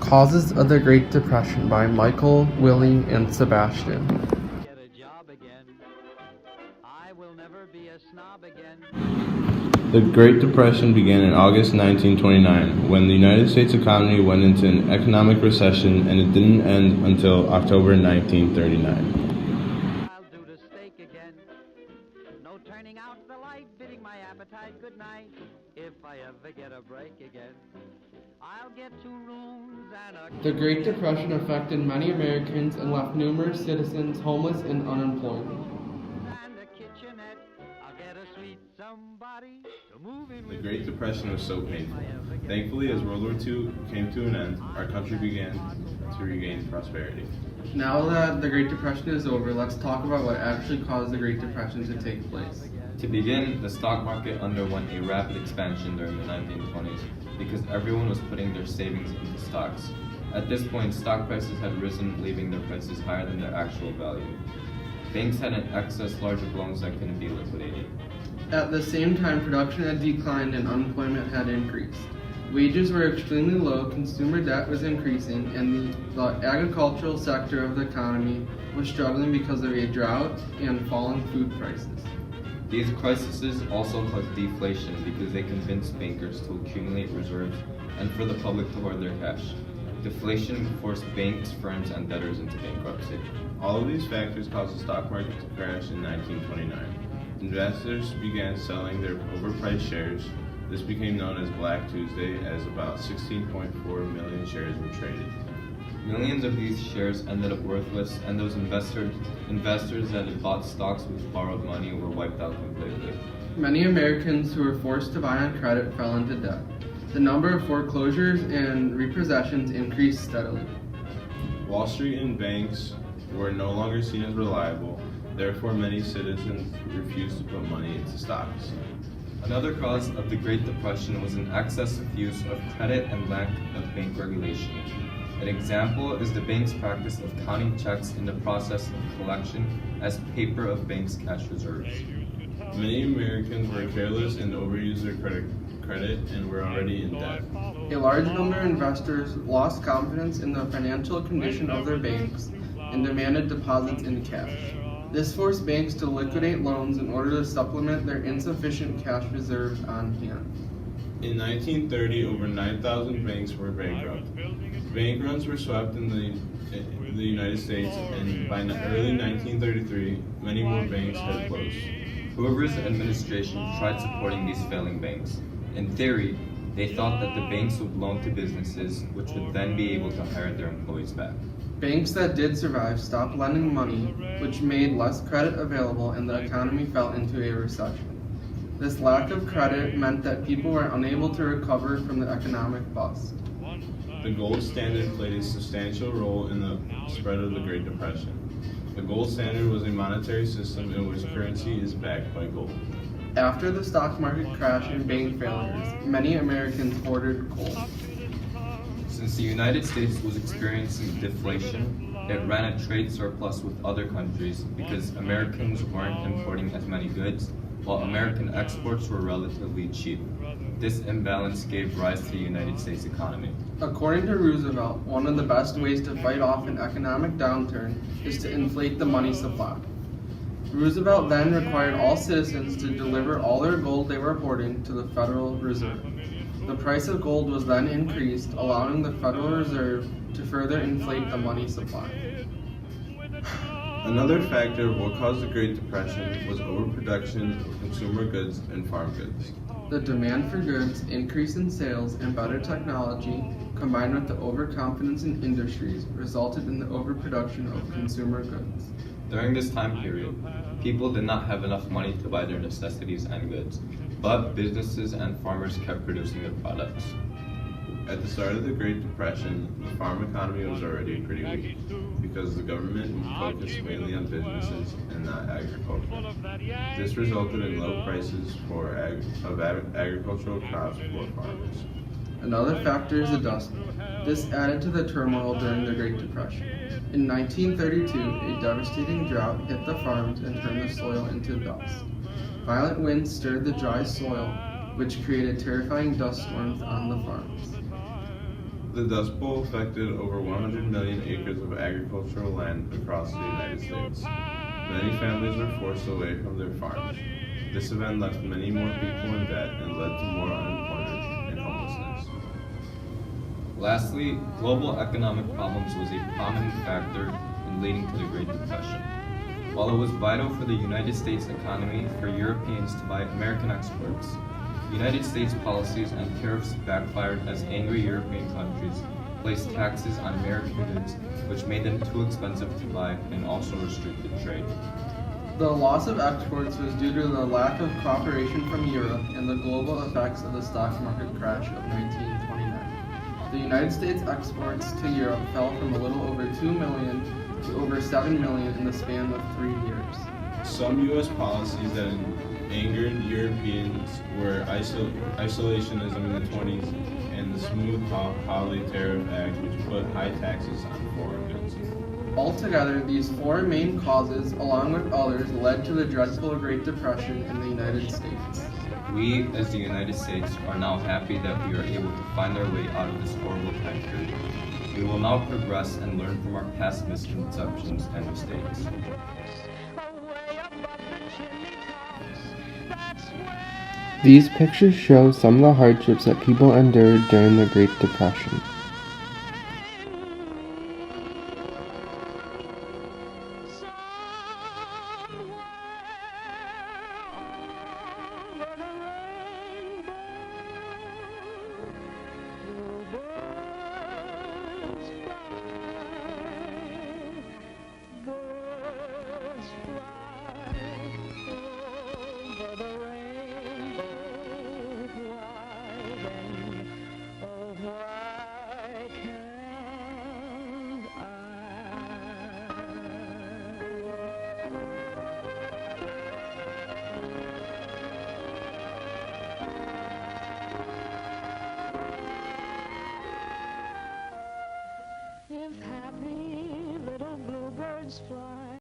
Causes of the Great Depression by Michael, Willie, and Sebastian. Get a job again. I will never be a snob again. The Great Depression began in August 1929, when the United States economy went into an economic recession, and it didn't end until October 1939. I'll do the steak again. No turning out the light, bidding my appetite good night. If I ever get a break again, I'll get 2 rooms and a... The Great Depression affected many Americans and left numerous citizens homeless and unemployed. and a kitchenette. I'll get a sweet somebody to move in The with Great me. Depression was so painful. If I ever get Thankfully, as World War II came to an end, our country began to regain prosperity. Now that the Great Depression is over, let's talk about what actually caused the Great Depression to take place. To begin, the stock market underwent a rapid expansion during the 1920s because everyone was putting their savings into stocks. At this point, stock prices had risen, leaving their prices higher than their actual value. Banks had an excess large of loans that couldn't be liquidated. At the same time, production had declined and unemployment had increased. Wages were extremely low, consumer debt was increasing, and the agricultural sector of the economy was struggling because of a drought and falling food prices. These crises also caused deflation because they convinced bankers to accumulate reserves and for the public to hoard their cash. Deflation forced banks, firms, and debtors into bankruptcy. All of these factors caused the stock market to crash in 1929. Investors began selling their overpriced shares. This became known as Black Tuesday, as about 16.4 million shares were traded. Millions of these shares ended up worthless, and those investors that had bought stocks with borrowed money were wiped out completely. Many Americans who were forced to buy on credit fell into debt. The number of foreclosures and repossessions increased steadily. Wall Street and banks were no longer seen as reliable, therefore many citizens refused to put money into stocks. Another cause of the Great Depression was an excessive use of credit and lack of bank regulation. An example is the bank's practice of counting checks in the process of collection as paper of bank's cash reserves. Many Americans were careless and overused their credit and were already in debt. A large number of investors lost confidence in the financial condition of their banks and demanded deposits in cash. This forced banks to liquidate loans in order to supplement their insufficient cash reserves on hand. In 1930, over 9,000 banks were bankrupt. Bank runs were swept in the United States, and by early 1933, many more banks had closed. Hoover's administration tried supporting these failing banks. In theory, they thought that the banks would loan to businesses, which would then be able to hire their employees back. Banks that did survive stopped lending money, which made less credit available, and the economy fell into a recession. This lack of credit meant that people were unable to recover from the economic bust. The gold standard played a substantial role in the spread of the Great Depression. The gold standard was a monetary system in which currency is backed by gold. After the stock market crash and bank failures, many Americans hoarded gold. Since the United States was experiencing deflation, it ran a trade surplus with other countries because Americans weren't importing as many goods, while American exports were relatively cheap. This imbalance gave rise to the United States economy. According to Roosevelt, one of the best ways to fight off an economic downturn is to inflate the money supply. Roosevelt then required all citizens to deliver all their gold they were hoarding to the Federal Reserve. The price of gold was then increased, allowing the Federal Reserve to further inflate the money supply. Another factor of what caused the Great Depression was overproduction of consumer goods and farm goods. The demand for goods, increase in sales, and better technology, combined with the overconfidence in industries, resulted in the overproduction of consumer goods. During this time period, people did not have enough money to buy their necessities and goods, but businesses and farmers kept producing their products. At the start of the Great Depression, the farm economy was already pretty weak because the government focused mainly on businesses and not agriculture. This resulted in low prices of agricultural crops for farmers. Another factor is the Dust Bowl. This added to the turmoil during the Great Depression. In 1932, a devastating drought hit the farms and turned the soil into dust. Violent winds stirred the dry soil, which created terrifying dust storms on the farms. The Dust Bowl affected over 100 million acres of agricultural land across the United States. Many families were forced away from their farms. This event left many more people in debt and led to more unemployment and homelessness. Lastly, global economic problems was a prominent factor in leading to the Great Depression. While it was vital for the United States economy for Europeans to buy American exports, United States policies and tariffs backfired as angry European countries placed taxes on American goods, which made them too expensive to buy and also restricted trade. The loss of exports was due to the lack of cooperation from Europe and the global effects of the stock market crash of 1929. The United States exports to Europe fell from a little over 2 million to over 7 million in the span of 3 years. Some U.S. policies that angered Europeans were isolationism in the 20s and the Smoot-Hawley Tariff Act, which put high taxes on foreign goods. Altogether, these 4 main causes, along with others, led to the dreadful Great Depression in the United States. We, as the United States, are now happy that we are able to find our way out of this horrible time period. We will now progress and learn from our past misconceptions and mistakes. These pictures show some of the hardships that people endured during the Great Depression. If happy little bluebirds fly